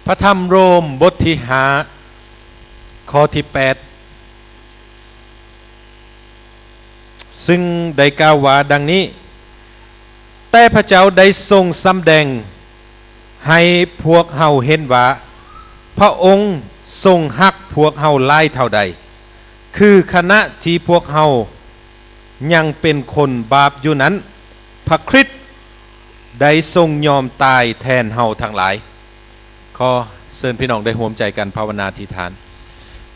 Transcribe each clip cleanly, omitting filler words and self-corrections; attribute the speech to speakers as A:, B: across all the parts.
A: พระธรรมโรมบทที่5ข้อที่8ซึ่งได้กล่าวว่าดังนี้แต่พระเจ้าได้ทรงสำแดงให้พวกเฮาเห็นว่าพระองค์ทรงฮักพวกเฮาหลายเท่าใดคือขณะที่พวกเฮายังเป็นคนบาปอยู่นั้นพระคริสต์ได้ทรงยอมตายแทนเฮาทั้งหลายขอเชิญพี่น้องได้ร่วมใจกันภาวนาอธิษฐาน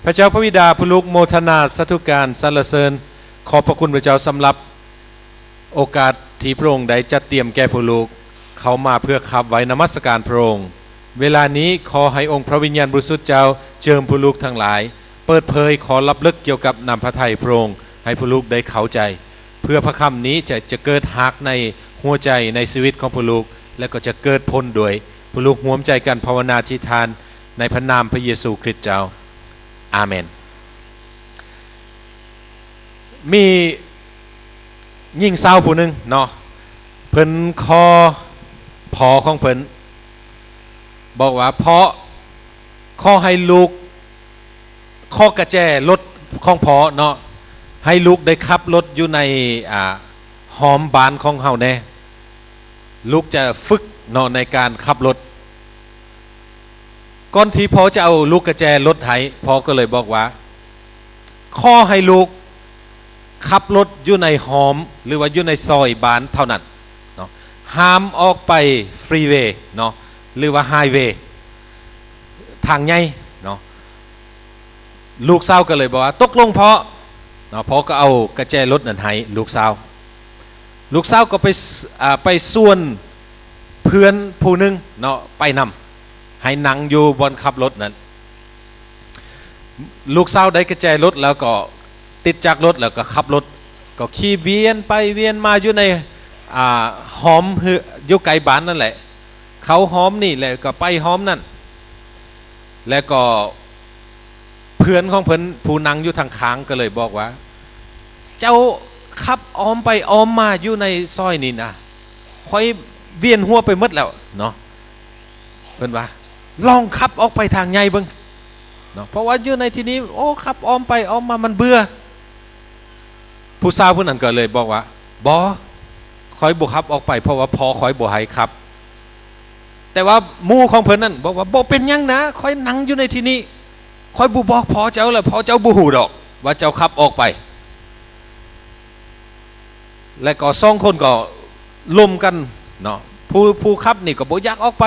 A: พระเจ้าพระบิดาผู้ลูกโมทนาสาธุการสรรเสริญขอบพระคุณพระเจ้าสำหรับโอกาสที่พระองค์ได้จัดเตรียมแก่ผู้ลูกเขามาเพื่อขับไว้นมัสการพระองค์เวลานี้ขอให้องค์พระวิญญาณบริสุทธิ์เจ้าเจิมผู้ลูกทั้งหลายเปิดเผยขอรับลึกเกี่ยวกับนำพระทัยพระองค์ให้ผู้ลูกได้เข้าใจเพื่อพระคำนี้จะเกิดหักในหัวใจในชีวิตของผู้ลูกและก็จะเกิดผลด้วยผู้ลูกร่วมใจกันภาวนาอธิษฐานในพระนามพระเยซูคริสต์เจ้าอาเมนมียิ่งเศร้าผู้หนึ่งเนาะเพิ่นคอพอของเพิ่นบอกว่าเพราะข้อให้ลูกข้อกระแจรถของพอเนาะให้ลูกได้ขับรถอยู่ในหอมบานของเฮาแน่ลูกจะฝึกเนาะในการขับรถก่อนที่พอจะเอาลูกกระแจรถให้พอก็เลยบอกว่าข้อให้ลูกขับรถอยู่ในหอมหรือว่าอยู่ในซอยบานเท่านั้นเนาะห้ามออกไปฟรีเวย์เนาะหรือว่าไฮเวย์ทางใหญ่เนาะลูกสาวก็เลยบอกว่าตกลงเพราะเนาะพอก็เอากระแจรถนั้นให้ลูกสาวก็ไปส่วนเพื่อนผู้นึงเนาะไปนำให้นั่งอยู่บนขับรถนั้นลูกสาวได้กระแจรถแล้วก็ติดจากรถแล้วก็ขับรถก็ขี่เวียนไปเวียนมาอยู่ในหอมอยู่ไกลบ้านนั่นแหละเขาหอมนี่แหละก็ไปหอมนั่นแล้วก็เพื่อนของเพิ่นผู้นั่งอยู่ทางค้างก็เลยบอกว่าเจ้าขับอ้อมไปอ้อมมาอยู่ในซอยนี่นะค่อยเวียนหัวไปหมดแล้วเนาะเพิ่นว่าลองขับออกไปทางใหญ่เบิ่งเนาะเพราะว่าอยู่ในที่นี้โอ้ขับอ้อมไปอ้อมมามันเบื่อผู้สาวผู้นั้นก็เลยบอกว่าบ่ค่อยบ่ขับออกไปเพราะว่าพอค่อยบ่ให้ขับแต่ว่าหมู่ของเพิ่นนั่นบอกว่าบ่เป็นหยังนะค่อยนั่งอยู่ในที่นี้ค่อยบ่บอกพอเจ้าแล้วพอเจ้าบ่ฮู้ดอกว่าเจ้าขับออกไปและก็สองคนก็ล้มกันเนาะผู้ขับนี่ก็บ่อยากออกไป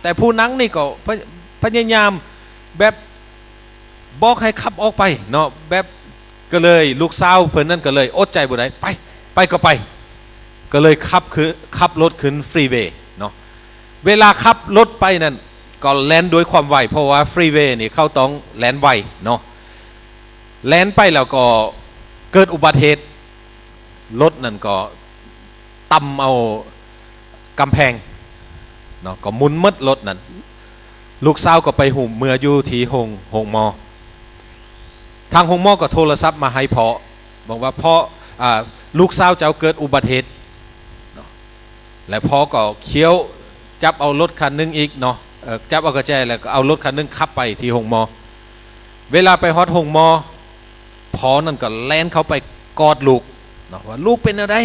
A: แต่ผู้นั่งนี่ก็พยายามแบบบอกให้ขับออกไปเนาะแบบก็เลยลูกสาวเพิ่นนั่นก็เลยอดใจบ่ได้ไปก็ไปก็เลยขับรถขึ้นฟรีเวย์เนาะเวลาขับรถไปนั่นก็แล่นด้วยความไวเพราะว่าฟรีเวย์นี่เขาต้องแล่นไวเนาะแล่นไปแล้วก็เกิดอุบัติเหตุรถนั่นก็ต่ำเอากำแพงเนาะก็หมุนมัดรถนั่นลูกสาวก็ไปหุ่มเมื่ออยู่ที่หงมอทางหงมอก็โทรศัพท์มาให้พ่อบอกว่าพ่อลูกสาวเจ้าเกิดอุบัติเหตุเนาะและพ่อก็เคี้ยวจับเอารถคันนึงอีกเนาะจับเอากระแจแล้วก็เอารถคันนึงขับไปที่หงมอเวลาไปฮอดหงมอพ่อนั่นก็แล่นเข้าไปกอดลูกเนาะว่าลูกเป็นอะไร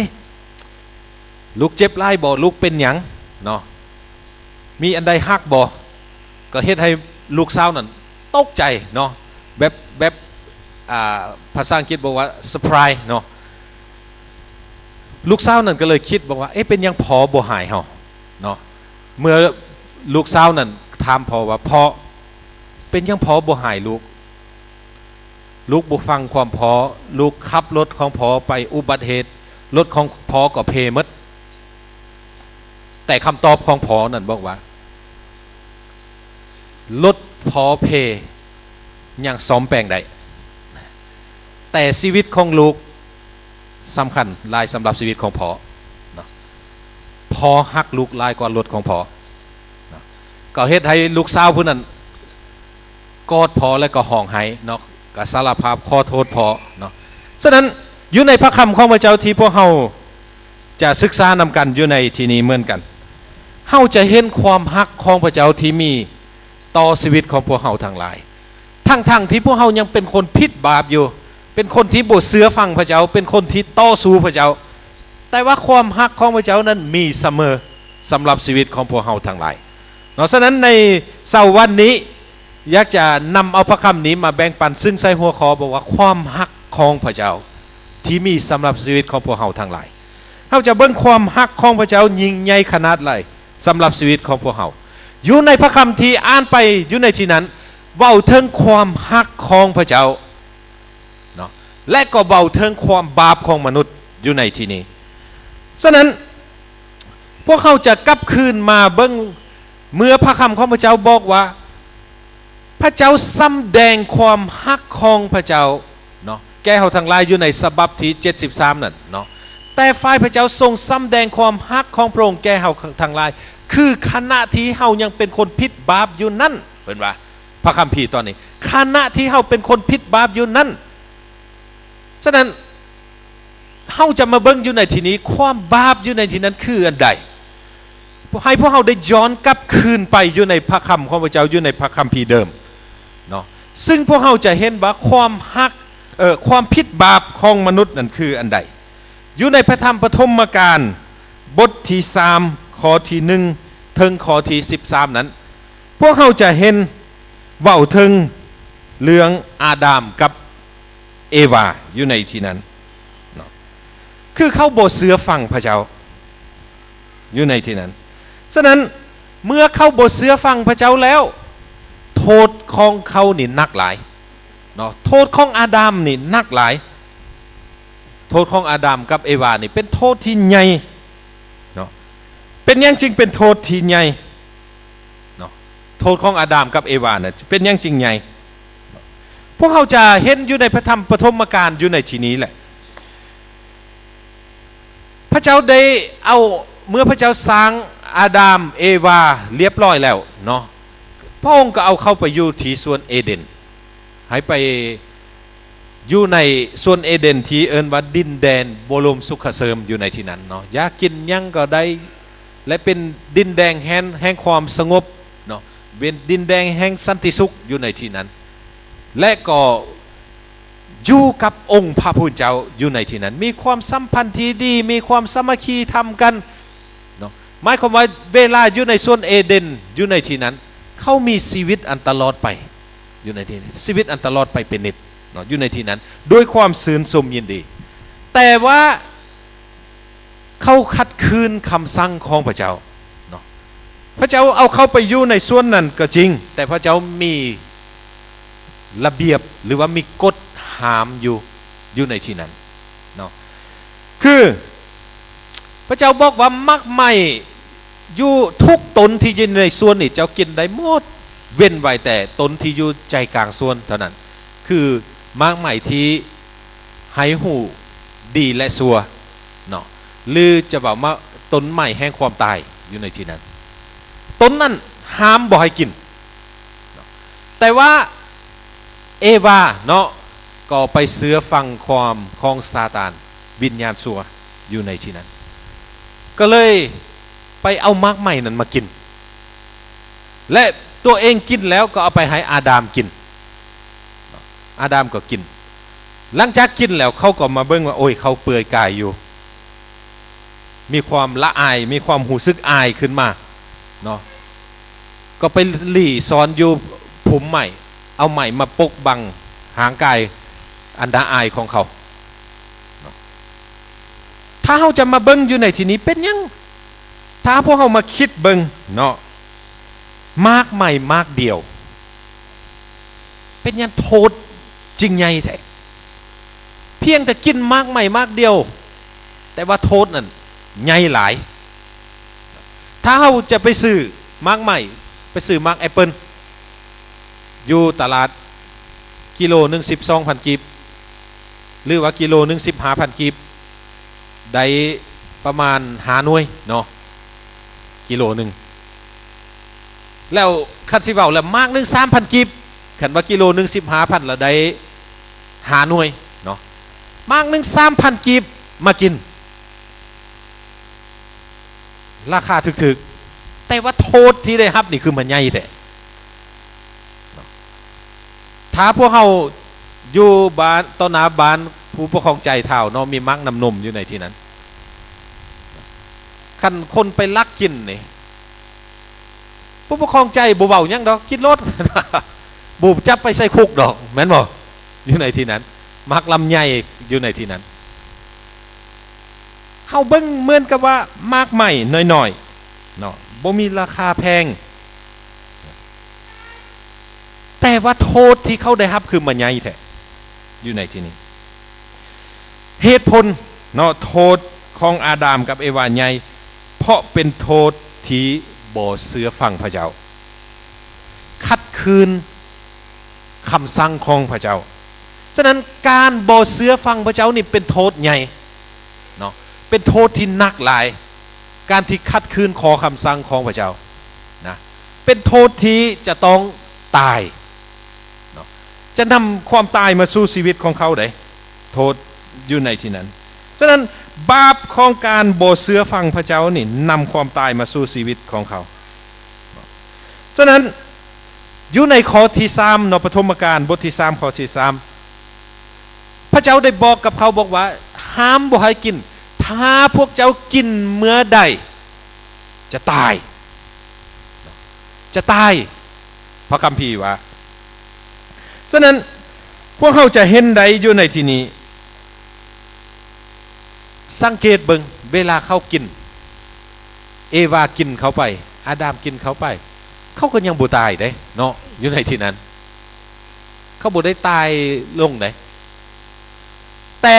A: ลูกเจ็บไล่บ่ลูกเป็นหยังเนาะมีอันใดฮักบ่ก็เฮ็ดให้ลูกสาวนั่นตกใจเนาะแบบภาษาอังกฤษบอกว่าเซอร์ไพรส์เนาะลูกสาวนั่นก็เลยคิดบอกว่าเอ๊ะเป็นยังพอบ่หายเฮาเนาะเมื่อลูกสาวนั่นถามพ่อว่าพ่อเป็นยังพอบ่หายลูกบ่ฟังความพ่อลูกขับรถของพ่อไปอุบัติเหตุรถของพ่อก็เพหมดแต่คำตอบของพ่อนั่นบอกว่ารถพ่อเพยังซ่อมแปลงได้แต่ชีวิตของลูกสำคัญหลายสำหรับชีวิตของพ่อพ่อฮักลูกหลายกว่ารถของพ่อก็เฮ็ดให้ลูกสาวผู้นั้นกอดพ่อและก็ห้องไห้เนาะก็สารภาพขอโทษพ่อเนาะฉะนั้นอยู่ในพระคำของพระเจ้าที่พวกเฮาจะศึกษานำกันอยู่ในที่นี้เหมือนกันเฮาจะเห็นความฮักของพระเจ้าที่มี ต่อชีวิตของพวกเฮาทั้งหลายทั้งที่พวกเฮายังเป็นคนผิดบาปอยู่เป็นคนที่บ่เชื่อฟังพระเจ้าเป็นคนที่ต่อสู้พระเจ้าแต่ว่าความฮักของพระเจ้านั้นมีเสมอสำหรับชีวิตของพวกเฮาทั้งหลายเนาะฉะนั้นในเช้าวันนี้อยากจะนำเอาพระคำนี้มาแบ่งปันซึ่งใส่หัวข้อบอกว่าความฮักของพระเจ้าที่มีสำหรับชีวิตของพวกเฮาทั้งหลายเฮาจะเบิ่งความฮักของพระเจ้ายิ่งใหญ่ขนาดไรสำหรับชีวิตของพวกเฮาอยู่ในพระคำที่อ่านไปอยู่ในที่นั้นเว้าถึงความฮักของพระเจ้าเนาะและก็เว้าถึงความบาปของมนุษย์อยู่ในที่นี้ฉะนั้นพวกเขาจะกลับคืนมาเบิ่งเมื่อพระคำของพระเจ้าบอกว่าพระเจ้าสำแดงความฮักของพระเจ้าเนาะแก่เฮาทั้งหลายอยู่ในฉบับที่73นั่นเนาะแต่ฝ่ายพระเจ้าทรงสำแดงความฮักของพระองค์แก่เฮาทั้งหลายคือขณะที่เฮายังเป็นคนผิดบาปอยู่นั่นเห็นว่าพระคัมภีร์ตอนนี้ขณะที่เฮาเป็นคนผิดบาปอยู่นั่นฉะนั้นเฮาจะมาเบิ่งอยู่ในที่นี้ความบาปอยู่ในที่นั้นคืออันใดให้พวกเฮาได้ย้อนกลับคืนไปอยู่ในพระคำของพระเจ้าอยู่ในพระคัมภีร์เดิมเนาะซึ่งพวกเฮาจะเห็นว่าความฮักความผิดบาปของมนุษย์นั่นคืออันใดอยู่ในพระธรรมปฐมกาลบทที่3ข้อที่1ถึงข้อที่13นั้นพวกเฮาจะเห็นเว้าถึงเรื่องอาดัมกับเอวาอยู่ในที่นั้นเนาะคือเขาบ่เชื่อฟังพระเจ้าอยู่ในที่นั้นฉะนั้นเมื่อเขาบ่เชื่อฟังพระเจ้าแล้วโทษของเขานี่หนักหลายเนาะโทษของอาดัมนี่หนักหลายโทษของอาดัมกับเอวานี่เป็นโทษที่ใหญ่เนาะเป็นอย่างจริงเป็นโทษที่ใหญ่เนาะโทษของอาดัมกับเอวาเนี่ยเป็นอย่างจริงใหญ่พวกเขาจะเห็นอยู่ในพระธรรมปฐมกาลอยู่ในที่นี้แหละพระเจ้าได้เอาเมื่อพระเจ้าสร้างอาดัมเอวาเรียบร้อยแล้วเนาะพระองค์ก็เอาเข้าไปอยู่ที่สวนเอเดนให้ไปอยู่ในสวนเอเดนที่เอิ้นว่าดินแดนบรมสุขเสริมอยู่ในที่นั้นเนาะอยากกินยังก็ได้และเป็นดินแดนแห่งความสงบเนาะเป็นดินแดนแห่งสันติสุขอยู่ในที่นั้นและก็อยู่กับองค์พระผู้เป็นเจ้าอยู่ในที่นั้นมีความสัมพันธ์ที่ดีมีความสามัคคีทำกันเนาะหมายความว่าเวลาอยู่ในสวนเอเดนอยู่ในที่นั้นเขามีชีวิตอันตลอดไปอยู่ในที่นี้ชีวิตอันตลอดไปเป็นนิจเนาะอยู่ในที่นั้นด้วยความซื่นชมยินดีแต่ว่าเขาขัดขืนคำสั่งของพระเจ้าเนาะพระเจ้าเอาเขาไปอยู่ในส่วนนั้นก็จริงแต่พระเจ้ามีระเบียบหรือว่ามีกฎห้ามอยู่ในที่นั้นเนาะคือพระเจ้าบอกว่ามักไม่อยู่ทุกตนที่อยู่ในส่วนนี่เจ้ากินได้หมดเว้นไว้แต่ตนที่อยู่ใจกลางส่วนเท่านั้นคือมักไม่ที่ให้หูดีและซัวเนาะหรือจะบอกว่าต้นไม้แห่งความตายอยู่ในที่นั้นต้นนั้นห้ามบ่ให้กินแต่ว่าเอวาเนาะก็ไปเสือฟังความของซาตานวิญญาณซัวอยู่ในที่นั้นก็เลยไปเอามากใหม่นั้นมากินและตัวเองกินแล้วก็เอาไปให้อาดัมกินอาดัมก็กินหลังจากกินแล้วเขาก็มาเบิ่งว่าโอ้ยเขาเปื่อยกายอยู่มีความละอายมีความหูซึกอายขึ้นมาเนาะก็ไปหลี่ซ้อนอยู่ผมใหม่เอาใหม่มาปกบังหางกายอันดาอายของเขาถ้าเขาจะมาเบิ่งอยู่ในที่นี้เป็นยังถ้าพวกเขามาคิดเบิ่งเนาะมากใหม่มากเดียวเป็นยังโทษจริงไงแท้เพียงแต่กินมากใหม่มากเดียวแต่ว่าโทษนั่นใหญ่หลายถ้าเขาจะไปซื้อมากใหม่ไปซื้อมากแอปเปิลอยู่ตลาดกิโลนึง12,000 กีบหรือว่ากิโลนึง15,000 กีบได้ประมาณ5 หน่วยเนาะกิโลนึงแล้วคันสิเว้าแล้วมากนึง 3,000 กีบคันว่ากิโลนึง15,000แล้วได้5 หน่วยเนาะมากนึง 3,000 กีบมากินราคาถึกๆแต่ว่าโทษที่ได้รับนี่คือมันใหญ่แท้ ถ้าพวกเขาอยู่บ้านต้นนาบ้านผู้ปกครองใจเท่าเนาะมีมักน้ำนมอยู่ในที่นั้นคันคนไปลักกินนี่ผู้ปกครองใจบ่เบายังดอกคิดรถ บูบจับไปใส่คุกดอกแม่นบ่อยู่ในที่นั้นมักลำไยอยู่ในที่นั้นเฮาเบิ่งเหมือนกับว่ามากใหม่น้อยๆเนาะบ่มีราคาแพงแต่ว่าโทษที่เขาได้รับคือมันใหญ่แท้อยู่ในที่นี้เหตุผลเนาะโทษของอาดัมกับเอวาใหญ่เพราะเป็นโทษที่บ่เชื่อฟังพระเจ้าขัดขืนคำสั่งของพระเจ้าฉะนั้นการบ่เชื่อฟังพระเจ้านี่เป็นโทษใหญ่เนาะเป็นโทษที่หนักหลายการที่ขัดขืนขอคำสั่งของพระเจ้านะเป็นโทษที่จะต้องตายเนาะจะนำความตายมาสู่ชีวิตของเขาได้โทษอยู่ในที่นั้นฉะนั้นบาปของการบ่เชื่อฟังพระเจ้านี่นำความตายมาสู่ชีวิตของเขาฉะนั้นอยู่ในข้อที่3เนาะปฐมกาลบทที่3ข้อที่3พระเจ้าได้บอกกับเขาบอกว่าห้ามบ่ให้กินถ้าพวกเจ้ากินเมื่อใดจะตายพระคัมภีร์ว่าฉะนั้นพวกเขาจะเห็นใดอยู่ในที่นี้สังเกตเบิ่งเวลาเขากินเอวากินเขาไปอาดัมกินเขาไปเขาก็ยังบ่ตายเด้เนาะอยู่ในที่นั้นเขาบ่ได้ตายลงเด้แต่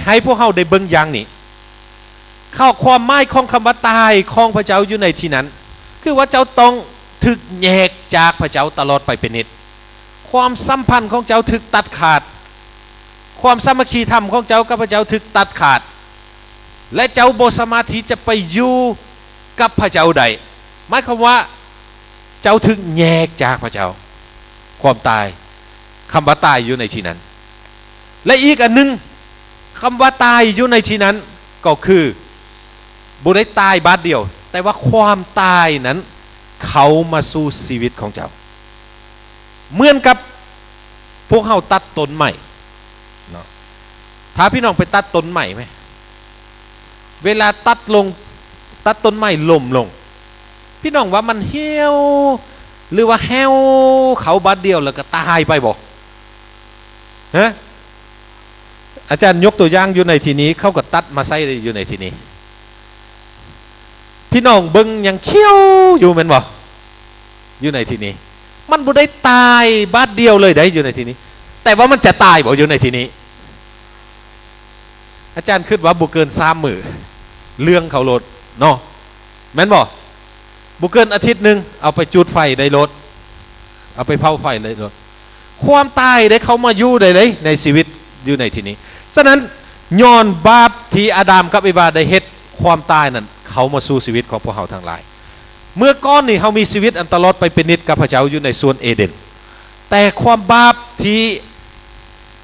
A: ให้พวกเขาได้เบิ่งอย่างนี้เข้าความหมายของคำว่าตายของพระเจ้าอยู่ในที่นั้นคือว่าเจ้าต้องถึกแยกจากพระเจ้าตลอดไปเป็นนิจความสัมพันธ์ของเจ้าถึกตัดขาดความสามัคคีธรรมของเจ้ากับพระเจ้าถึกตัดขาดและเจ้าบ่สามารถที่จะไปอยู่กับพระเจ้าใดหมายความว่าเจ้าถึงแยกจากพระเจ้าความตายคำว่าตายอยู่ในที่นั้นและอีกอันนึงคำว่าตายอยู่ในที่นั้นก็คือบ่ได้ตายบาดเดียวแต่ว่าความตายนั้นเขามาสู่ชีวิตของเจ้าเหมือนกับพวกเขาตัดต้นใหม่เนาะถ้าพี่น้องไปตัดต้นใหม่ไหมเวลาตัดต้นไม้ล่มลงพี่น้องว่ามันเหี่ยวหรือว่าแห้วเขาบาดเดียวแล้วก็ตายไปบ่ฮะอาจารย์ยกตัวอย่างอยู่ในที่นี้เขาก็ตัดมาใส่อยู่ในที่นี้พี่น้องเบิ่งยังเขี้ยวอยู่แม่นบ่อยู่ในที่นี้มันบ่ได้ตายบาดเดียวเลยได้อยู่ในที่นี้แต่ว่ามันจะตายบ่อยู่ในที่นี้อาจารย์คิดว่าบ่เกิน3 มื้อเรื่องเขาลดเนาะแม่นบ่บ่เกินอาทิตย์นึงเอาไปจุดไฟได้ลดเอาไปเผาไฟได้ลดความตายได้เขามาอยู่ได้เลยในชีวิตอยู่ในที่นี้ฉะนั้นย้อนบาปที่อาดัมกับอีวาได้เฮ็ดความตายนั้นเขามาสู่ชีวิตของพวกเขาทั้งหลายเมื่อก่อนนี่เขามีชีวิตอันตลอดไปเป็นนิจกับพระเจ้าอยู่ในสวนเอเดนแต่ความบาปที่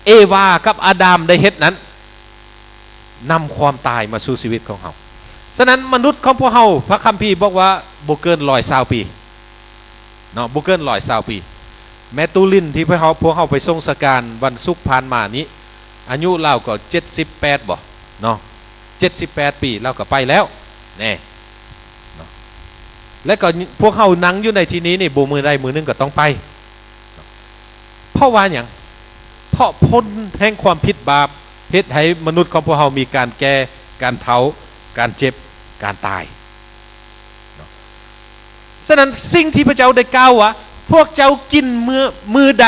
A: เอวากับอาดัมได้เฮ็ดนั้นนำความตายมาสู่ชีวิตของเขาฉะนั้นมนุษย์ของพวกเขาพระคัมภีร์บอกว่าบ่เกิน120 ปีเนาะบ่เกิน120 ปีแมตูลินที่พวกเขาไปทรงสการวันศุกร์ผ่านมานี้อายุเราก็78บ่เนาะ78 ปีเราก็ไปแล้วแน่เนาะและก็พวกเขานั่งอยู่ในที่นี้นี่บ่มือใดมือนึงก็ต้องไปเพราะว่าอย่างเพราะพ้นแห่งความผิดบาปเฮ็ดให้มนุษย์ของพวกเขามีการแก่การเฒ่าการเจ็บการตายฉะนั้นสิ่งที่พระเจ้าได้กล่าวว่าพวกเจ้ากินมือใด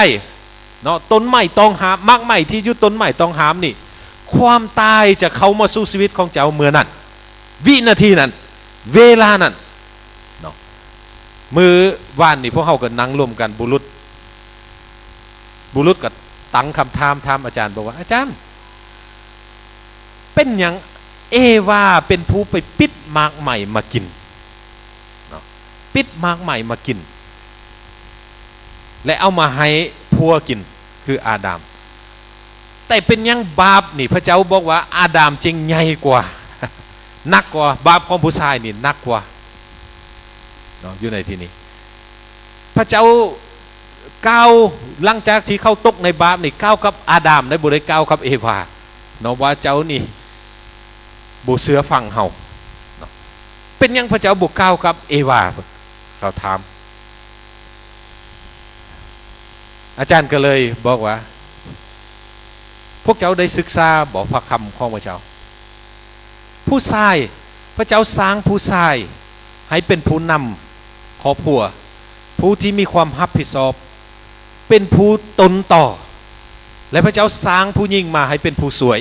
A: เนาะต้นไม้ต้องหามมากไม้ที่อยู่ต้นไม้ต้องหามนี่ความตายจะเข้ามาสู่ชีวิตของเจ้าเมื่อนั้นวินาทีนั้นเวลานั้นเนาะมือวานนี่พวกเขาก็นั่งร่วมกันบุรุษก็ตั้งคำถามอาจารย์บอกว่าอาจารย์เป็นอย่างเอวาเป็นผู้ไปปิดหมากใหม่มากินเนาะปิดหมากใหม่มากินและเอามาให้ผัวกินคืออาดัมแต่เป็นยังบาปนี่พระเจ้าบอกว่าอาดัมจริงใหญ่กว่านักกว่าบาปของผู้ชายนี่นักกว่าเนาะอยู่ในที่นี้พระเจ้า ก้าวหลังจากที่เขาตกในบาปนี่ก้าวกับอาดัมได้บ่ได้ก้าวกับเอวาเนาะว่าเจ้านี่บ่เชื่อฟังเฮาเนาะเป็นยังพระเจ้าบ่ก้าวกับเอวาเขาถามอาจารย์ก็เลยบอกว่าพวกเจ้าได้ศึกษาบอกพระคำของพระเจ้าผู้ชายพระเจ้าสร้างผู้ชายให้เป็นผู้นำครอบครัวผู้ที่มีความรับผิดชอบเป็นผู้ตนต่อและพระเจ้าสร้างผู้หญิงมาให้เป็นผู้สวย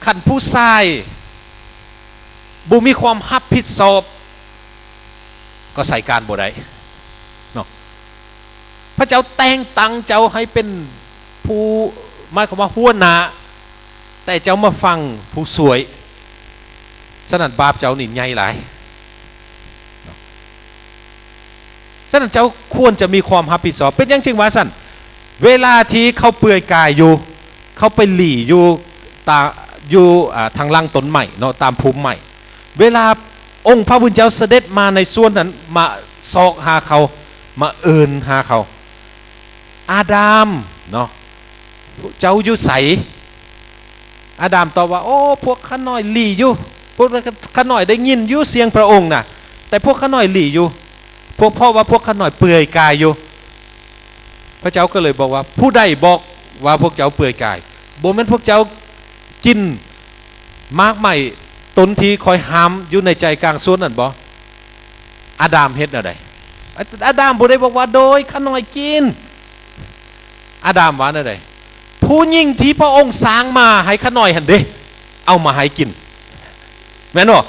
A: ขันผู้ชายบุมีความรับผิดชอบก็ใส่การบ่ได้เนาะพระเจ้าแต่งตั้งเจ้าให้เป็นผู้หมายความว่าหัวหน้าแต่เจ้ามาฟังผู้สวยฉะนั้นบาปเจ้านี่ใหญ่หลายฉะนั้นเจ้าควรจะมีความรับผิดชอบเป็นอย่างจริงว่าสั่นเวลาที่เขาเปลือยกายอยู่เขาไปหลี่อยู่ทางล่างต้นใหม่เนาะตามภูมิใหม่เวลาองค์พระผู้เป็นเจ้าเสด็จมาในส่วนนั้นมาซอกหาเขามาเอินหาเขาอาดัมเนาะเจ้าอยู่ใสอาดัมตอบว่าโอ้พวกข้าน้อยหลี่อยู่พวกข้าน้อยได้ยินอยู่เสียงพระองค์น่ะแต่พวกข้าน้อยหลี่อยู่เพราะว่าพวกข้าน้อยเปลือยกายอยู่พระเจ้าก็เลยบอกว่าผู้ใดบอกว่าพวกเจ้าเปลือยกายบ่แม่นพวกเจ้ากินมากใหม่ตนที่คอยห้ามอยู่ในใจกลางส่วนนั่นบ่อาดัมเฮ็ดอะไรอาดัมบ่ได้บอกว่าโดยข้าน้อยกินอาดัมว่าอะไรผู้ยิ่งที่พระองค์สร้างมาให้ข้าน้อยหั่นเด้เอามาให้กินแม่นบ่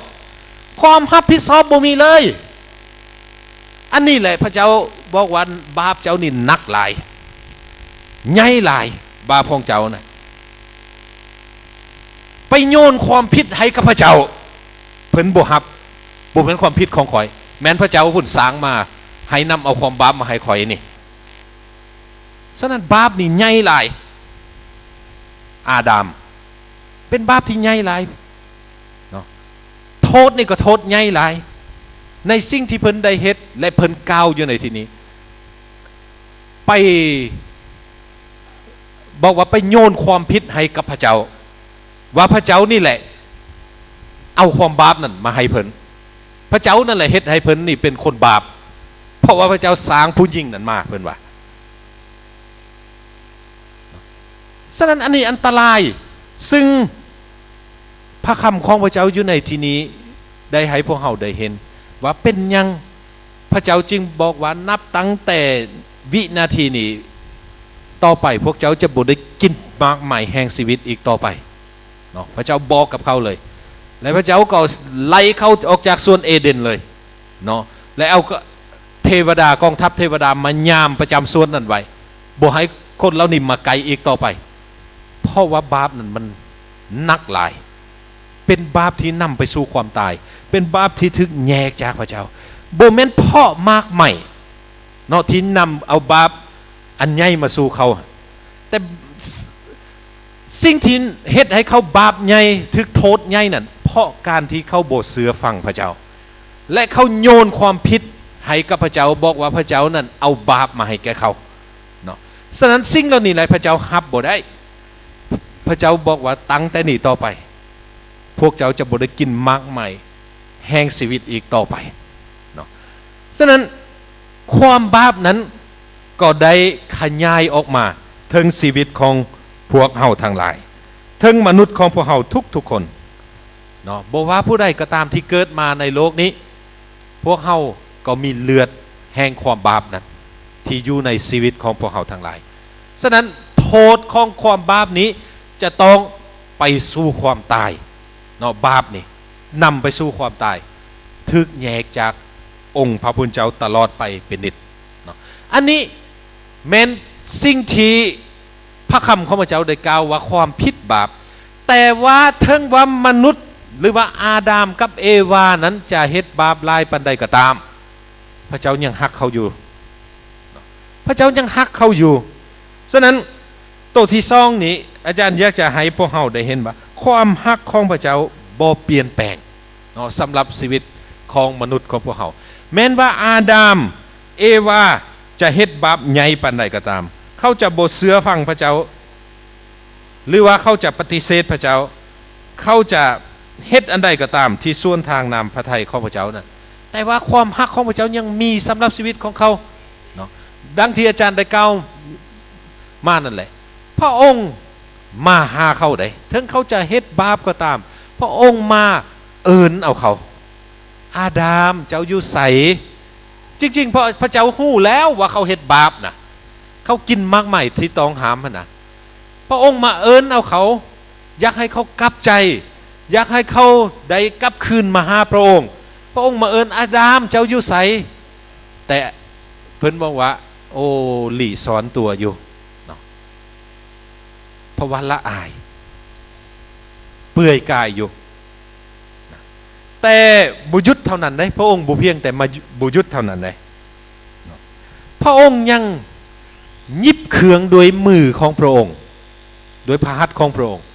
A: ความรับผิดชอบบ่มีเลยอันนี้แหละพระเจ้าบอกว่าบาปเจ้านี่หนักหลายใหญ่หลายบาปของเจ้านะไปโยนความผิดให้กับพระเจ้าเพิ่นบ่ฮับบ่เป็นความผิดของข่อยแม้นพระเจ้าพุ่นสร้างมาให้นำเอาความบาปมาให้ข่อยนี่ฉะนั้นบาปนี่ใหญ่หลายอาดัมเป็นบาปที่ใหญ่หลายเนาะโทษนี่ก็โทษใหญ่หลายในสิ่งที่เพิ่นได้เฮ็ดและเพิ่นกล่าวอยู่ในที่นี้ไปบอกว่าไปโยนความผิดให้กับพระเจ้าว่าพระเจ้านี่แหละเอาความบาปนั่นมาให้เพิ่นพระเจ้านั่นแหละเฮ็ดให้เพิ่นนี่เป็นคนบาปเพราะว่าพระเจ้าสร้างผู้หญิงนั่นมาเพิ่นว่าฉะนั้นอันนี้อันตรายซึ่งพระคำของพระเจ้าอยู่ในที่นี้ได้ให้พวกเฮาได้เห็นว่าเป็นยังพระเจ้าจึงบอกว่านับตั้งแต่วินาทีนี้ต่อไปพวกเจ้าจะบ่ได้กินมากมายแห่งชีวิตอีกต่อไปเนาะพระเจ้าบอกกับเขาเลยและพระเจ้าก็ไล่เขาออกจากสวนเอเดนเลยเนาะและเอาเทวดากองทัพเทวดามายามประจำสวนนั้นไว้บ่ให้คนเหล่านี้มาไกลอีกต่อไปเพราะว่าบาปนั้นมันหนักหลายเป็นบาปที่นำไปสู่ความตายเป็นบาปที่ถึกแยกจากพระเจ้าบ่แม่นเพาะมากใหม่เนาะที่นำเอาบาปอันใหญ่มาสู่เขาแต่สิ่งที่เฮ็ดให้เขาบาปใหญ่ถึกโทษใหญ่นั่นเพราะการที่เขาบ่เชื่อฟังพระเจ้าและเขาโยนความผิดให้กับพระเจ้าบอกว่าพระเจ้านั้นเอาบาปมาให้แก่เขาเนาะฉะนั้นสิ่งเหล่านี้แหละพระเจ้ารับบ่ได้พระเจ้าบอกว่าตั้งแต่นี้ต่อไปพวกเจ้าจะบ่ได้กินมากใหม่แห่งชีวิตอีกต่อไปเนาะฉะนั้นความบาปนั้นก็ได้ขยายออกมาถึงชีวิตของพวกเฮาทั้งหลายถึงมนุษย์ของพวกเฮาทุกคนเนาะบ่ว่าผู้ใดก็ตามที่เกิดมาในโลกนี้พวกเฮาก็มีเลือดแห่งความบาปนั้นที่อยู่ในชีวิตของพวกเฮาทั้งหลายฉะนั้นโทษของความบาปนี้จะต้องไปสู่ความตายเนาะบาปนี่นำไปสู่ความตายถึกแยกจากองค์พระผู้เป็นเจ้าตลอดไปเป็นนิจเนาะอันนี้แม้นสิ่งที่พระคำของพระเจ้าได้กล่าวว่าความผิดบาปแต่ว่าถึงว่ามนุษย์หรือว่าอาดัมกับเอวานั้นจะเฮ็ดบาปลายปานใดก็ตามพระเจ้ายังฮักเขาอยู่พระเจ้ายังฮักเขาอยู่ฉะนั้นตัวที่สองนี้อาจารย์อยากจะให้พวกเฮาได้เห็นว่าความฮักของพระเจ้าบ่เปลี่ยนแปลงเนาะสำหรับชีวิตของมนุษย์ของพวกเฮาแม้นว่าอาดัม วาจะเฮ็ดบาปใหญ่ปานใดก็ตามเขาจะบ่เชื่อฟังพระเจ้าหรือว่าเขาจะปฏิเสธพระเจ้าเขาจะเฮ็ดอันใดก็ตามที่ส่วนทางนามพระทัยของพระเจ้านะแต่ว่าความฮักของพระเจ้ายังมีสำหรับชีวิตของเขาเนาะดังที่อาจารย์ได้กล่าวมานั่นแหละพระองค์มาหาเขาได้ถึงเขาจะเฮ็ดบาปก็ตามพระองค์มาเอิ้นเอาเขาอาดามเจ้าอยู่ไสจริงๆพระเจ้าฮู้แล้วว่าเขาเฮ็ดบาปนะเขากินมากใหม่ที่ต้องหามมันนะพระองค์มาเอิ้นเอาเขาอยากให้เขากลับใจอยากให้เขาได้กลับคืนมาหาพระองค์พระองค์มาเอิ้นอาดามเจ้าอยู่ไสแต่เพิ่นบอกว่าโอ้หลีสอนตัวอยู่เนาะเพราะว่าละอายเปื่อยกายอยู่แต่บุยุทธเท่านั้นได้พระองค์บุเพียงแต่มาบุยุทธเท่านั้นได้พระองค์ยังยิบเคืองโดยมือของพระองค์โดยพระหัตถ์ของพระองค์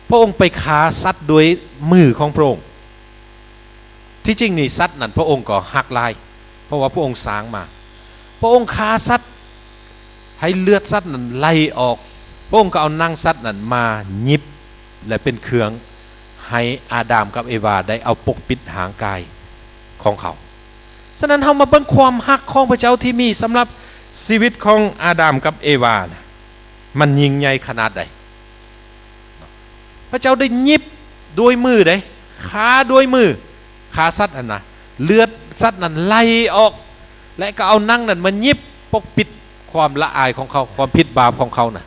A: พระองค์ไปฆ่าสัตว์โดยมือของพระองค์ที่จริงนี่สัตว์นั้นพระองค์ก็หักลายเพราะว่าพระองค์สร้างมาพระองค์ฆ่าสัตว์ให้เลือดสัตว์นั้นไหลออกพระองค์ก็เอานางสัตว์นั้นมายิบและเป็นเครื่องให้อาดามกับเอวาได้เอาปกปิดหางกายของเขาฉะนั้นเรามาเบิ่งความฮักของพระเจ้าที่มีสำหรับชีวิตของอาดามกับเอวานะมันยิ่งใหญ่ขนาดใดพระเจ้าได้ยิบด้วยมือได้ขาด้วยมือขาสัตว์อันนะเลือดสัตว์นั้นไหลออกและก็เอานั่งนั้นมันยิบปกปิดความละอายของเขาความผิดบาปของเขานะ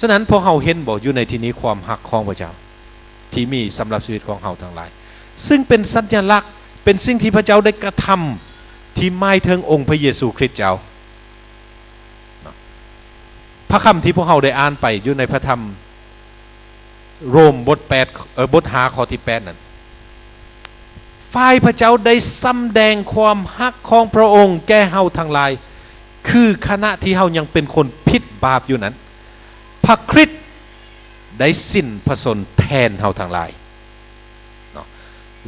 A: ฉะนั้นพอเราเห็นบอกอยู่ในที่นี้ความฮักของพระเจ้าที่มีสำหรับชีวิตของเราทั้งหลายซึ่งเป็นสัญลักษณ์เป็นสิ่งที่พระเจ้าได้กระทำที่หมายถึงองค์พระเยซูคริสต์เจ้าพระคำที่พวกเราได้อ่านไปอยู่ในพระธรรมโรมบท8บท5ข้อที่8นั้นฝ่ายพระเจ้าได้สำแดงความฮักของพระองค์แก่เฮาทั้งหลายคือขณะที่เฮายังเป็นคนผิดบาปอยู่นั้นพระคริสต์ได้สิ้นพระชนม์แทนเฮาทั้งหลายเนาะ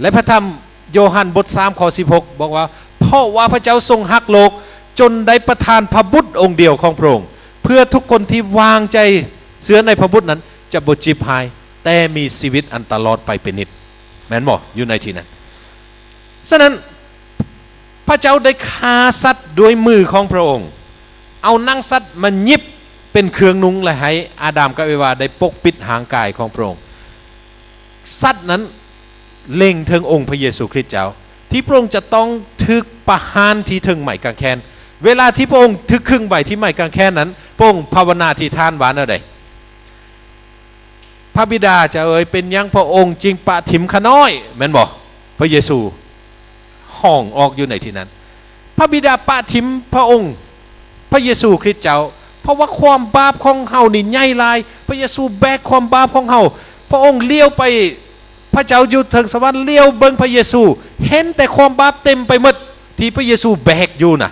A: และพระธรรมโยฮันบท3ข้อ16บอกว่าเพราะว่าพระเจ้าทรงฮักโลกจนได้ประทานพระบุตรองค์เดียวของพระองค์เพื่อทุกคนที่วางใจเชื่อในพระบุตรนั้นจะบ่ฉิบหายแต่มีชีวิตอันตลอดไปเป็นนิจแม่นบ่อยู่ในที่นั้นฉะนั้นพระเจ้าได้ฆ่าสัตว์ด้วยมือของพระองค์เอานางสัตว์มันยิบเป็นเครื่องนุงและให้อาดามกับเอวาได้ปกปิดหางกายของพระองค์สัตว์นั้นเล็งถึงองค์พระเยซูคริสต์เจ้าที่พระองค์จะต้องถึกประหารที่ถึงไม้กางเขนเวลาที่พระองค์ถึกครึ่งใบที่ไม้กางเขนนั้นพระองค์ภาวนาที่ทานหวานอะไรพระบิดาจะเป็นยังพระองค์จริงปะถิมขน้อยแม่นบอกพระเยซูห้องออกอยู่ในที่นั้นพระบิดาปะถิมพระองค์พระเยซูคริสต์เจ้าเพราะว่าความบาปของเฮานี่ใหญ่หลายพระเยซูแบกความบาปของเฮาพระองค์เลี้ยวไปพระเจ้าอยู่ถึงสวรรค์เลี้ยวเบิ่งพระเยซูเห็นแต่ความบาปเต็มไปหมดที่พระเยซูแบกอยู่น่ะ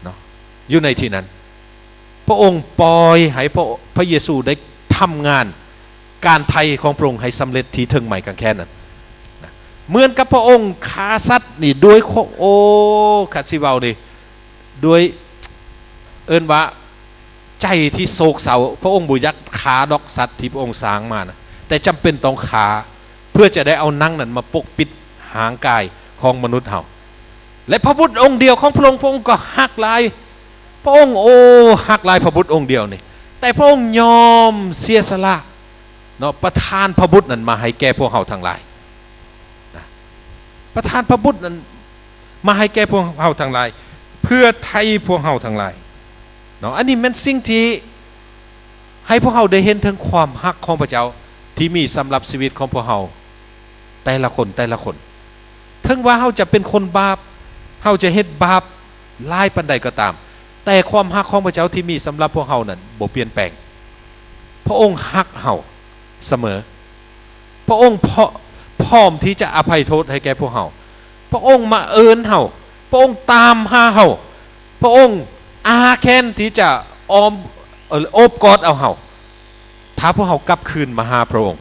A: เนาะอยู่ในที่นั้นพระองค์ปล่อยให้พระเยซูได้ทำงานการไถ่ของพระองค์ให้สำเร็จที่ถึงไม้กางเขนนั้นเหมือนกับพระองค์ฆ่าสัตว์นี่ด้วยโอ้ขัดสิเว้านี่ด้วยเอิ้นว่าใจที่โศกเศร้าพระองค์บุยักขาดอกสัตว์ที่พระองค์สร้างมานะแต่จำเป็นต้องขาเพื่อจะได้เอานั่งนั้นมาปกปิดหางกายของมนุษย์เฮาและพระบุตรองค์เดียวของพระองค์ก็หักลายพระองค์โอ้หักลายพระบุตรองค์เดียวนี่แต่พระองค์ยอมเสียสละเนาะประทานพระบุตรนั้นมาให้แก่พวกเฮาทั้งหลายนะประทานพระบุตรนั้นมาให้แก่พวกเฮาทั้งหลายเพื่อไถ่พวกเฮาทั้งหลายเนาะอันนี้เป็นสิ่งที่ให้พวกเราได้เห็นถึงความฮักของพระเจ้าที่มีสำหรับชีวิตของพวกเราแต่ละคนถึงว่าเราจะเป็นคนบาปเราจะเฮ็ดบาปหลายปานใดก็ตามแต่ความฮักของพระเจ้าที่มีสำหรับพวกเรานั้นบ่เปลี่ยนแปลงพระองค์ฮักเราเสมอพระองค์พร้อมที่จะอภัยโทษให้แก่พวกเราพระองค์มาเอิ้นเราพระองค์ตามหาเราพระองค์อาแค้นที่จะโอบกอดเอาเฮาถ้าพวกเฮากลับคืนมาหาพระองค์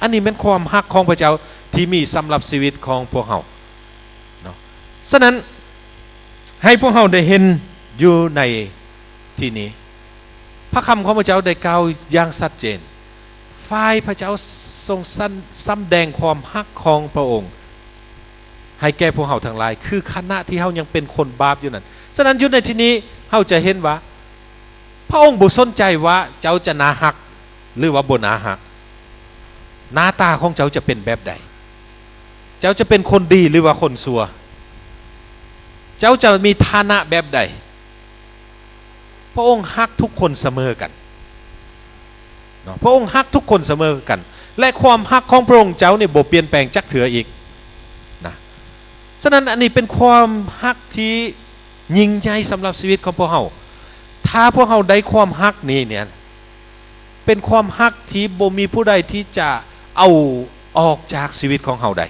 A: อันนี้เป็นความฮักของพระเจ้า ที่มีสำหรับชีวิตของพวกเฮาเนาะฉะนั้นให้พวกเฮาได้เห็นอยู่ในที่นี้พระคำของพระเจ้าได้กล่าวอย่างชัดเจนฝ่ายพระเจ้าทรงซ้ำแดงความฮักของพระองค์ให้แก่พวกเฮาทั้งหลายคือขณะที่เฮายังเป็นคนบาปอยู่นั้นฉะนั้นอยู่ในที่นี้เฮาจะเห็นว่าพระองค์บ่สนใจว่าเจ้าจะน่าฮักหรือว่าบ่น่าฮักหน้าตาของเจ้าจะเป็นแบบใดเจ้าจะเป็นคนดีหรือว่าคนชั่วเจ้าจะมีฐานะแบบใดพระองค์ฮักทุกคนเสมอกันพระองค์ฮักทุกคนเสมอกันและความฮักของพระองค์เจ้าเนี่ยบ่เปลี่ยนแปลงจักเถื่ออีกนะฉะนั้นอันนี้เป็นความฮักที่ยิ่งใหญ่สำหรับชีวิตของพวกเราถ้าพวกเราได้ความฮักนี้เนี่ยเป็นความฮักที่บ่มีผู้ใดที่จะเอาออกจากชีวิตของเราได้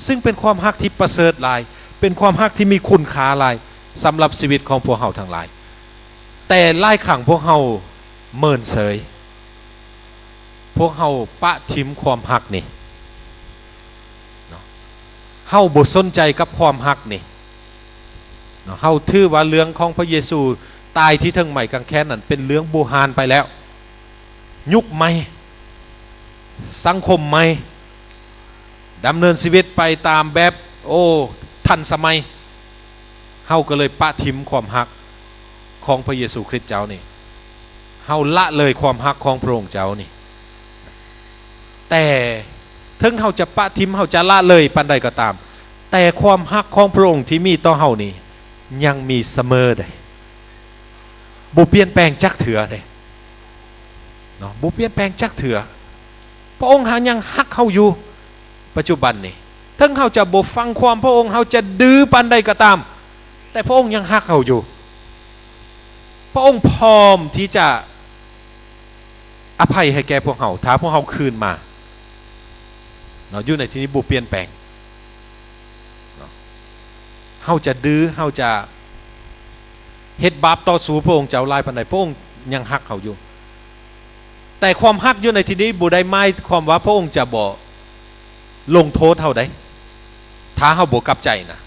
A: ซึ่งเป็นความฮักที่ประเสริฐหลายเป็นความฮักที่มีคุณค่าหลายสำหรับชีวิตของพวกเราทั้งหลายแต่หลายครั้งพวกเราเมินเฉยพวกเราปะทิมความฮักนี่เฮาบ่สนใจกับความฮักนี่เฮาถือว่าเรื่องของพระเยซูตายที่ทั้งใหม่กางแขนนั่นเป็นเรื่องโบราณไปแล้วยุคใหม่สังคมใหม่ดำเนินชีวิตไปตามแบบทันสมัยเฮาก็เลยปะทิมความฮักของพระเยซูคริสต์เจ้านี่เฮาละเลยความฮักของพระองค์เจ้านี่แต่ถึงเฮาจะปะทิมเฮาจะละเลยปานใดก็ตามแต่ความฮักของพระองค์ที่มีต่อเฮานี่ยังมีเสมอได้บ่เปลี่ยนแปลงจักเถื่อได้เนาะบ่เปลี่ยนแปลงจักเถื่อพระองค์ยังฮักเฮาอยู่ปัจจุบันนี่ถึงเฮาจะบ่ฟังความพระองค์เฮาจะดื้อปานใดก็ตามแต่พระองค์ยังฮักเฮาอยู่พระองค์พร้อมที่จะอภัยให้แก่พวกเฮาถ้าพวกเฮาคืนมาเนาะอยู่ในที่นี้บ่เปลี่ยนแปลงเฮาจะดื้อเฮาจะเฮ็ดบาปต่อสู้พระองค์เจ้าหลายปานใดพระองค์ยังฮักเขาอยู่แต่ความฮักอยู่ในที่นี้บ่ได้หมายความว่าพระองค์จะบ่ลงโทษเฮาได้ถ้าเฮาบ่กลับใจนะ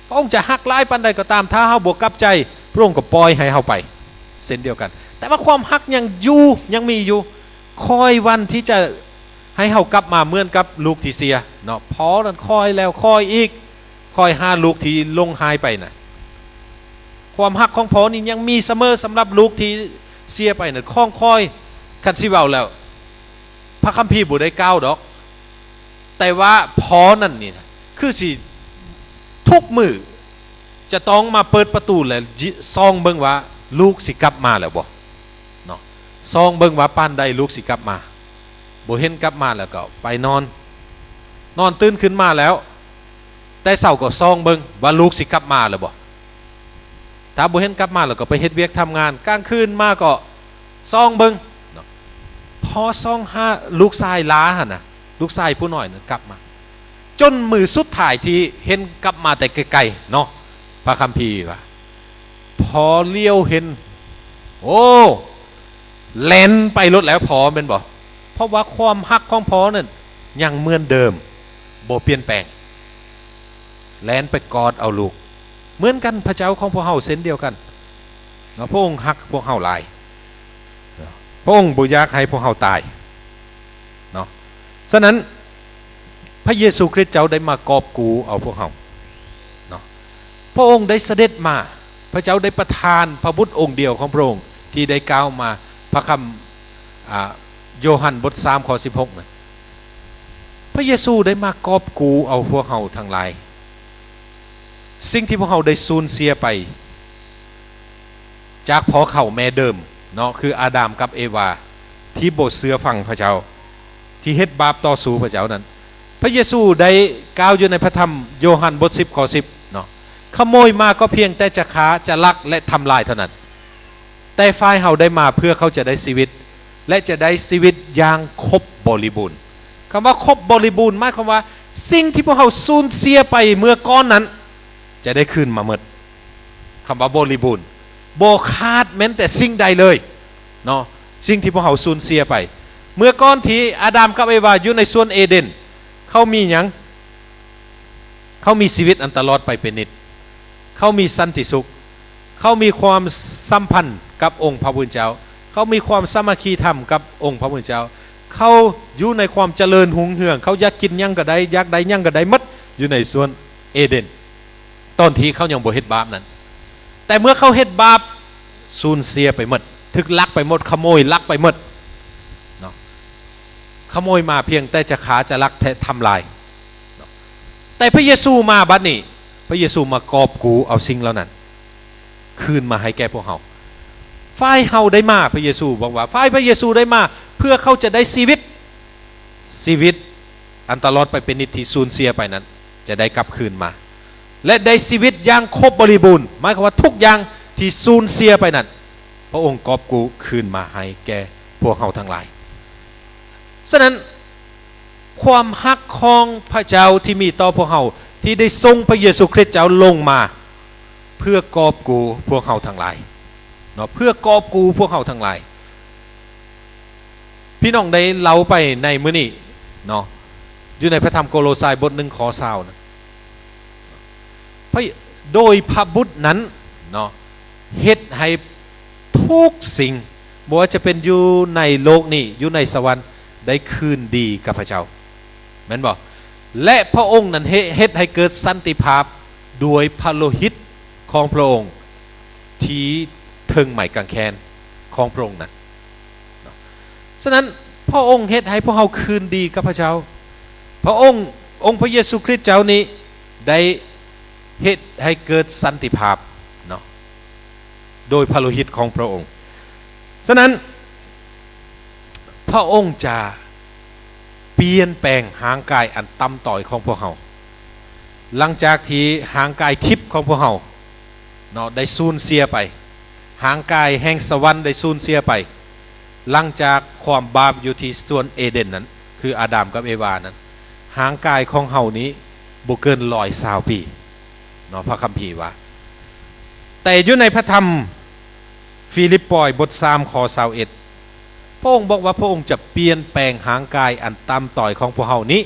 A: พระองค์จะฮักหลายปานใดก็ตามถ้าเฮาบ่กลับใจพระองค์ก็ปล่อยให้เฮาไปเช่นเดียวกันแต่ว่าความฮักยังอยู่ยังมีอยู่คอยวันที่จะให้เฮากลับมาเหมือนกับลูกที่เสียเนาะพอนั้นคอยแล้วคอยอีกคอยหาลูกที่ลงหายไปน่ะความฮักของพ่อนี่ยังมีเสมอสำหรับลูกที่เสียไปน่ะคอยคันสิเว้าแล้วพระคัมภีร์บ่ได้กล่าวดอกแต่ว่าพ่อนั่นนี่นะคือสิทุกมื้อจะต้องมาเปิดประตูแล้วซองเบิ่งว่าลูกสิกลับมาแล้วบ่เนาะซองเบิ่งว่าปานใดลูกสิกลับมาบ่เห็นกลับมาแล้วก็ไปนอนตื่นขึ้นมาแล้วแต่เช้าก็ซองเบิ่งว่าลูกสิกลับมาแล้วบ่ถ้าบ่เห็นกลับมาแล้วก็ไปเฮ็ดเวียกทำงานกลางคืนมาก็ซองเบิ่งเนาะพอซองหาลูกชายล้าหั่นน่ะลูกชายผู้น้อยน่ะกลับมาจนมือสุดท้ายที่เห็นกลับมาแต่ไกลๆเนาะพระคัมภีร์ว่าพอเลี้ยวเห็นโอ้แล่นไปรถแล้วพอเป็นบ่เพราะว่าความฮักของพอนั่นยังเหมือนเดิมบ่เปลี่ยนแปลงแล่นไปกอดเอาลูกเหมือนกันพระเจ้าของพวกเฮาเส้นเดียวกันพระองค์ฮักพวกเฮาหลายพระองค์บ่อยากให้พวกเฮาตายเนาะฉะนั้นพระเยซูคริสต์เจ้าได้มากอบกูเอาพวกเฮาเนาะพระองค์ได้เสด็จมาพระเจ้าได้ประทานพระบุตรองค์เดียวของพระองค์ที่ได้กล่าวมาพระคำโยฮันบท3ข้อ16นะพระเยซูได้มากอบกูเอาพวกเฮาทั้งหลายสิ่งที่พวกเขาได้สูญเสียไปจากพ่อเขาแม่เดิมเนาะคืออาดัมกับเอวาที่บ่เชื่อฟังพระเจ้าที่เฮ็ดบาปต่อสู้พระเจ้านั้นพระเยซูได้กล่าวอยู่ในพระธรรมโยฮันบท10ข้อ10เนาะขโมยมาก็เพียงแต่จะฆ่าจะลักและทำลายเท่านั้นแต่ฝ่ายเฮาได้มาเพื่อเขาจะได้ชีวิตและจะได้ชีวิตอย่างครบบริบูรณ์คำว่าครบบริบูรณ์หมายความว่าสิ่งที่พวกเขาสูญเสียไปเมื่อก่อนนั้นจะได้คืนมาหมดคำว่าบริบูรณ์บ่ขาดแม้แต่สิ่งใดเลยเนาะสิ่งที่พวกเขาสูญเสียไป เมื่อก่อนที่อาดัมกับเอวาอยู่ในสวนเอเดนเขามีหยังเขามีชีวิตอันตลอดไปเป็นนิจเขามีสันติสุขเขามีความสัมพันธ์กับองค์พระผู้เป็นเจ้าเขามีความสามัคคีธรรมกับองค์พระผู้เป็นเจ้าเขาอยู่ในความเจริญหุ่งเหืองเขาอยากกินหยังก็ได้อยากได้หยังก็ได้หมดอยู่ในสวนเอเดนตอนที่เขายังบ่เฮ็ดบาปนั้นแต่เมื่อเขาเฮ็ดบาปสูญเสียไปหมดถึกลักไปหมดขโมยลักไปหมดเนาะขโมยมาเพียงแต่จะขาจะลักทำลายแต่พระเยซูมาบัดนี้พระเยซูมากอบกูเอาสิ่งเหล่านั้นคืนมาให้แก่พวกเฮาฝ่ายเฮาได้มาพระเยซูบอกว่าฝ่ายพระเยซูได้มาเพื่อเขาจะได้ชีวิตอันตลอดไปเป็นนิจที่สูญเสียไปนั้นจะได้กลับคืนมาและได้ชีวิตอย่างครบบริบูรณ์หมายความว่าทุกอย่างที่สูญเสียไปนั้นพระองค์กอบกูคืนมาให้แก่พวกเฮาทั้งหลายฉะนั้นความฮักของพระเจ้าที่มีต่อพวกเฮาที่ได้ทรงพระเยซูคริสต์เจ้าลงมาเพื่อกอบกูพวกเฮาทั้งหลายเนาะเพื่อกอบกูพวกเฮาทั้งหลายพี่น้องได้เล่าไปในมื้อนี้เนาะอยู่ในพระธรรมโกโลสายบท1ข้อ20นะโดยพระบุตรนั้นเนาะเฮ็ดให้ทุกสิ่งบ่ว่าจะเป็นอยู่ในโลกนี้อยู่ในสวรรค์ได้คืนดีกับพระเจ้าแม่นบ่และพระองค์นั้นเฮ็ดให้เกิดสันติภาพด้วยพระโลหิตของพระองค์ที่ถึงไม้กางเขนของพระองค์นั้นฉะนั้นพระองค์เฮ็ดให้พวกเราคืนดีกับพระเจ้าพระองค์พระเยซูคริสต์เจ้านี้ได้เฮ็ดให้เกิดสันติภาพเนาะโดยพระโลหิตของพระองค์ฉะนั้นพระองค์จะเปลี่ยนแปลงหางกายอันต่ำต้อยของพวกเราหลังจากที่หางกายทิพย์ของพวกเราเนาะได้สูญเสียไปหางกายแห่งสวรรค์ได้สูญเสียไปหลังจากความบาปอยู่ที่สวนเอเดนนั้นคืออาดัมกับเอวานั้นหางกายของเฮานี้บ่เกิน120 ปีเนาะพระคัมภีร์ว่าแต่อยู่ในพระธรรมฟิลิปปอยบท3ข้อ21พระองค์บอกว่าพระองค์จะเปลี่ยนแปลงหางกายอันต่ำต้อยของพวกเฮานี้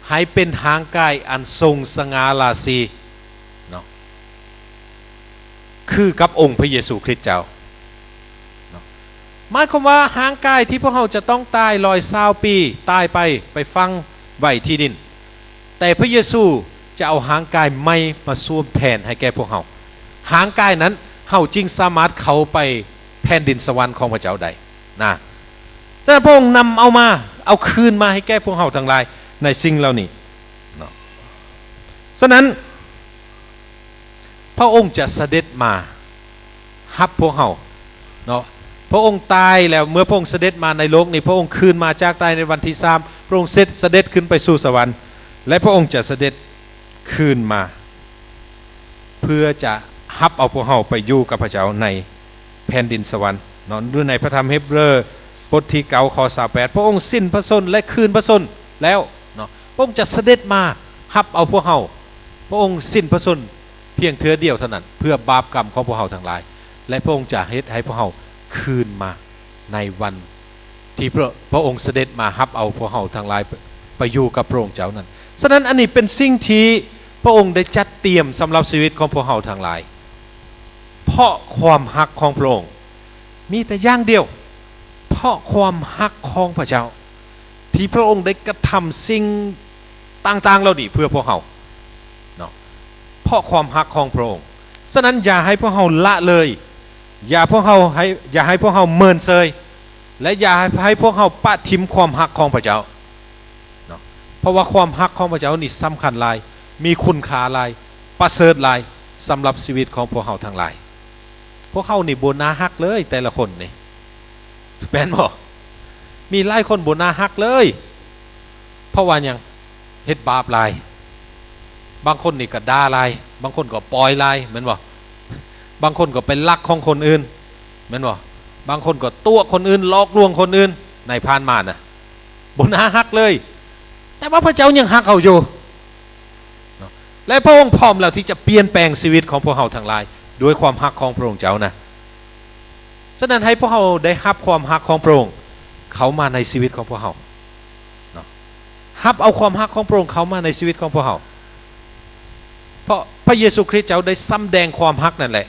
A: ให้เป็นหางกายอันทรงสง่าราศีเนาะคือกับองค์พระเยซูคริสต์เจ้าหมายความว่าหางกายที่พวกเราจะต้องตาย120 ปีตายไปฝังไว้ที่ดินแต่พระเยซูจะเอาหางกายใหม่มาสวมแทนให้แก่พวกเราหางกายนั้นเฮาจึงสามารถเข้าไปแผ่นดินสวรรค์ของพระเจ้าได้นะฉะนั้นพระองค์นำเอาคืนมาให้แก่พวกเราทั้งหลายในสิ่งเหล่านี้เนาะฉะนั้นพระองค์จะเสด็จมารับพวกเราเนาะพระองค์ตายแล้วเมื่อพระองค์เสด็จมาในโลกนี้พระองค์คืนมาจากตายในวันที่3พระองค์เสด็จขึ้นไปสู่สวรรค์และพระองค์จะเสด็จคืนมาเพื่อจะรับเอาพวกเราไปอยู่กับพระเจ้าในแผ่นดินสวรรค์เนาะด้วยในพระธรรมเฮบเรอบทที่9ข้อ28พระองค์สิ้นพระชนและคืนพระชนแล้วเนาะพระองค์จะเสด็จมารับเอาพวกเราพระองค์สิ้นพระชนเพียงเทื่อเดียวเท่านั้นเพื่อบาปกรรมของพวกเราทั้งหลายและพระองค์จะเฮ็ดให้พวกเราคืนมาในวันที่พระองค์เสด็จมารับเอาพวกเราทั้งหลายไปอยู่กับพระองค์เจ้านั้นฉะนั้นอันนี้เป็นสิ่งที่พระองค์ได้จัดเตรียมสำหรับชีวิตของพวกเราทั้งหลายเพราะความฮักของพระองค์มีแต่อย่างเดียวเพราะความฮักของพระเจ้าที่พระองค์ได้กระทำสิ่งต่างๆเหล่านี้เพื่อพวกเราเนาะเพราะความฮักของพระองค์ฉะนั้นอย่าให้พวกเราละเลยอย่าให้พวกเราเมินเซยและอย่าให้พวกเราปะทิมความฮักของพระเจ้าเนาะเพราะว่าความฮักของพระเจ้านี่สำคัญหลายมีคุณค่าหลายประเสริฐหลายสำหรับชีวิตของพวกเราทั้งหลายพวกเขานี่บ่น่าฮักเลยแต่ละคนนี่แม่นบ่มีหลายคนบ่น่าฮักเลยเพราะว่ายังเฮ็ดบาปหลายบางคนนี่ก็ด่าหลายบางคนก็ปล่อยหลายแม่นบ่บางคนก็เป็นลักของคนอื่นแม่นบ่บางคนก็ตัวคนอื่นหลอกลวงคนอื่นในผ่านมาน่ะบ่น่าฮักเลยแต่ว่าพระเจ้ายังฮักเขาอยู่และพระองค์พร้อมแล้วที่จะเปลี่ยนแปลงชีวิตของพวกเราทั้งหลายด้วยความฮักของพระองค์เจ้านะฉะนั้นให้พวกเราได้รับความฮักของพระองค์ เขามาในชีวิตของพวกเราเนาะฮับเอาความฮักของพระองค์เขามาในชีวิตของพวกเราเพราะพระเยซูคริสต์เจ้าได้ซ้ำแดงความฮักนั่นแหละ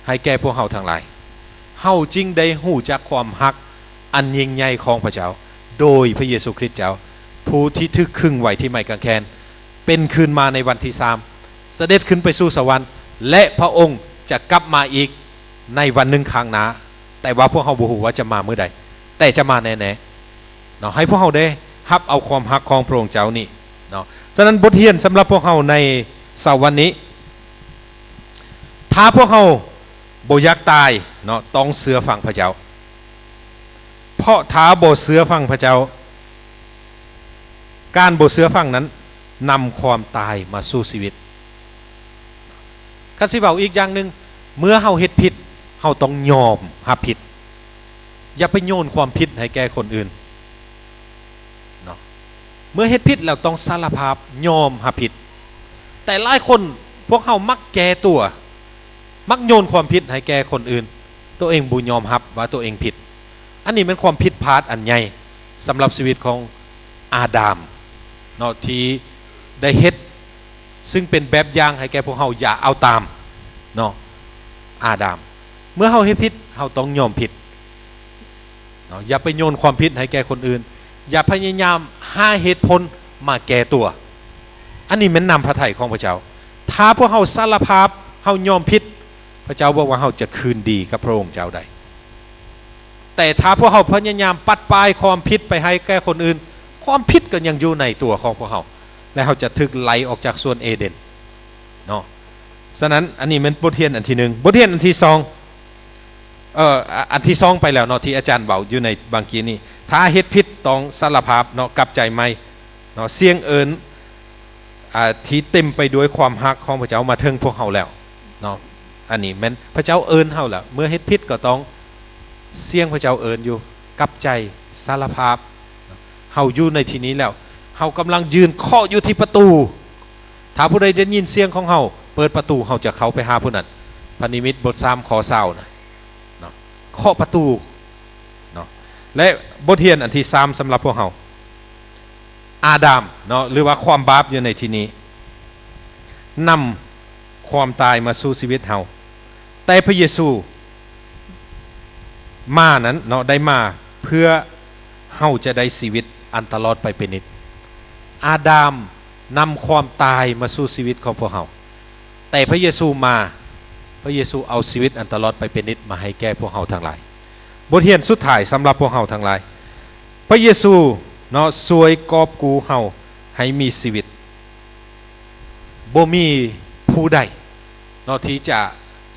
A: ให้แก่พวกเราทั้งหลายเฮาจริงได้หู้จักความฮักอันยิ่งใหญ่ของพระเจ้าโดยพระเยซูคริสต์เจ้าผู้ที่ถึกขึงไว้ที่ไม้กางเขนเป็นคืนมาในวันที่3เสด็จขึ้นไปสู่สวรรค์และพระองค์จะกลับมาอีกในวันหนึ่งข้างหน้าแต่ว่าพวกเราบ่ฮู้ว่าจะมาเมื่อใดแต่จะมาแน่ๆเนาะให้พวกเราได้รับเอาความฮักของพระองค์เจ้านี่เนาะฉะนั้นบทเรียนสำหรับพวกเราในเสาร์วันนี้ถ้าพวกเราบ่อยากตายเนาะต้องเชื่อฟังพระเจ้าเพราะถ้าบ่เชื่อฟังพระเจ้าการบ่เชื่อฟังนั้นนำความตายมาสู่ชีวิตคันสิเว้าอีกอย่างนึงเมื่อเฮาเฮ็ดผิดเฮาต้องยอมรับผิดอย่าไปโยนความผิดให้แก่คนอื่นเนาะเมื่อเฮ็ดผิดแล้วต้องสารภาพยอมรับผิดแต่หลายคนพวกเฮามักแก้ตัวมักโยนความผิดให้แก่คนอื่นตัวเองบ่ยอมรับว่าตัวเองผิดอันนี้เป็นความผิดพลาดอันใหญ่สำหรับชีวิตของอาดัมเนาะที่ได้เฮ็ดซึ่งเป็นแบบอย่างให้แก่พวกเฮาอย่าเอาตามเนาะอาดัมเมื่อเฮาเฮ็ดผิดเฮาต้องยอมผิดเนาะอย่าไปโยนความผิดให้แก่คนอื่นอย่าพยายามหาเหตุผลมาแก้ตัวอันนี้เป็นนำพระทัยของพระเจ้าถ้าพวกเฮาสารภาพเฮายอมผิดพระเจ้าบอกว่าเฮาจะคืนดีกับพระองค์เจ้าได้แต่ถ้าพวกเฮาพยายามปัดปลายความผิดไปให้แก่คนอื่นความผิดก็ยังอยู่ในตัวของพวกเฮาและเฮาจะถูกไล่ออกจากสวนเอเดนเนาะฉะนั้นอันนี้เป็นบทเรียนอันที่1บทเรียนอันที่2อันที่2ไปแล้วเนาะที่อาจารย์เบาอยู่ในบางกี้นี้ถ้าเฮ็ดผิดต้องสารภาพเนาะกลับใจใหม่เนาะเสียงเอิ้นที่เต็มไปด้วยความฮักของพระเจ้ามาถึงพวกเฮาแล้วเนาะอันนี้แม่นพระเจ้าเอิ้นเฮาแล้วเมื่อเฮ็ดผิดก็ต้องเสียงพระเจ้าเอิ้นอยู่กลับใจสารภาพเฮาอยู่ในที่นี้แล้วเฮากำลังยืนเคาะอยู่ที่ประตูถ้าผู้ใดได้ยินเสียงของเฮาเปิดประตูเฮาจะเข้าไปหาผู้นั้นพระนิมิตบท3ข้อ20นะเนาะเคาะประตูเนาะและบทเรียนอันที่3สำหรับพวกเฮาอาดัมเนาะหรือว่าความบาปอยู่ในที่นี้นำความตายมาสู่ชีวิตเฮาแต่พระเยซูมานั้นเนาะได้มาเพื่อเฮาจะได้ชีวิตอันตลอดไปเป็นนิจอาดัมนำความตายมาสู่ชีวิตของพวกเฮาแต่พระเยซูมาพระเยซูเอาชีวิตอันตลอดไปเป็นนิจมาให้แก่พวกเฮาทั้งหลายบทเรียนสุดท้ายสำหรับพวกเฮาทั้งหลายพระเยซูเนาะช่วยกอบกู้เฮาให้มีชีวิตบ่มีผู้ใดเนาะที่จะ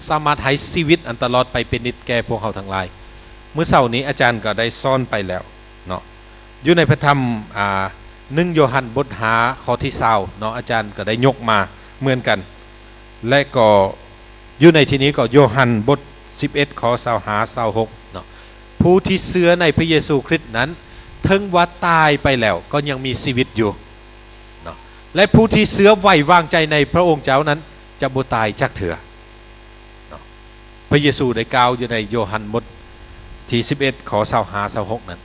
A: สามารถให้ชีวิตอันตลอดไปเป็นนิจแก่พวกเฮาทั้งหลายเมื่อเช้านี้อาจารย์ก็ได้สอนไปแล้วเนาะอยู่ในพระธรรม1 โยฮันบท5ข้อที่20เนาะอาจารย์ก็ได้ยกมาเหมือนกันและก็อยู่ในที่นี้ก็โยฮันบท11ข้อ25 26เนาะผู้ที่เชื่อในพระเยซูคริสต์นั้นถึงว่าตายไปแล้วก็ยังมีชีวิตอยู่เนาะและผู้ที่เชื่อไว้วางใจในพระองค์เจ้านั้นจะบ่ตายจักเถื่อเนาะพระเยซูได้กล่าวอยู่ในโยฮันบทที่11ข้อ25 26นั้น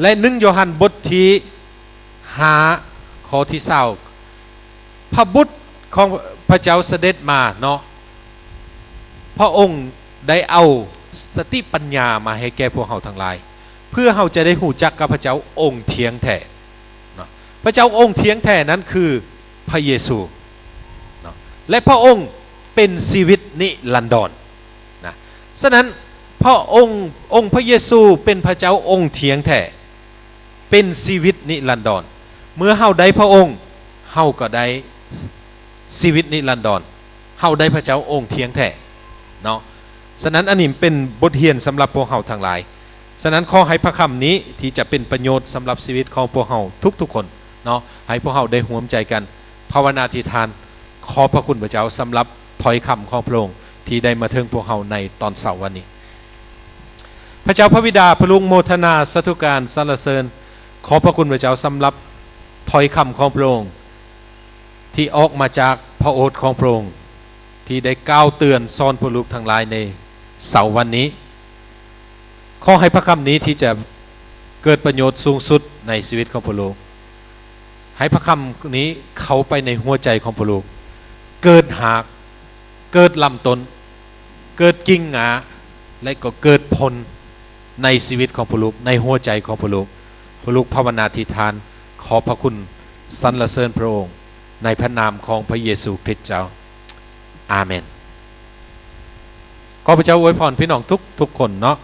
A: และ1 โยฮันบทที่5ข้อที่20พระบุตรของพระเจ้าเสด็จมาเนาะพระองค์ได้เอาสติปัญญามาให้แก่พวกเฮาทั้งหลายเพื่อเฮาจะได้รู้จักกับพระเจ้าองค์เที่ยงแท้เนาะพระเจ้าองค์เที่ยงแท้นั้นคือพระเยซูเนาะและพระองค์เป็นชีวิตนิรันดรนะฉะนั้นพระองค์พระเยซูเป็นพระเจ้าองค์เที่ยงแท้เป็นชีวิตนิรันดรเมื่อเฮาได้พระองค์เฮาก็ได้ชีวิตนิรันดรเฮาได้พระเจ้าองค์เที่ยงแท้เนาะฉะนั้นอันนี้เป็นบทเรียนสำหรับพวกเฮาทั้งหลายฉะนั้นขอให้พระคำนี้ที่จะเป็นประโยชน์สำหรับชีวิตของพวกเฮาทุกๆคนเนาะให้พวกเฮาได้ร่วมใจกันภาวนาอธิษฐานขอพระคุณพระเจ้าสำหรับถ้อยคำของพระองค์ที่ได้มาถึงพวกเฮาในตอนเช้าวันนี้พระเจ้าพระบิดาพระลุงโมทนาสาธุการสรรเสริญขอพระคุณพระเจ้าสำหรับถ้อยคำของพระองค์ที่ออกมาจากพระโอษฐ์ของพระองค์ที่ได้กล่าวเตือนสอนพวกลูกทั้งหลายในเสาร์วันนี้ขอให้พระคำนี้ที่จะ เกิดประโยชน์สูงสุดในชีวิตของพวกลูกให้พระคำนี้เข้าไปในหัวใจของพวกลูกเกิดหากเกิดลำต้นเกิดกิ่งหงาและก็เกิดผลในชีวิตของพวกลูกในหัวใจของพวกลูกภาวนาธิษฐานขอพระคุณสรรเสริญพระองค์ในพระนามของพระเยซูคริสต์เจ้าอาเมนขอพระเจ้าอวยพรพี่น้องทุกคนเนาะ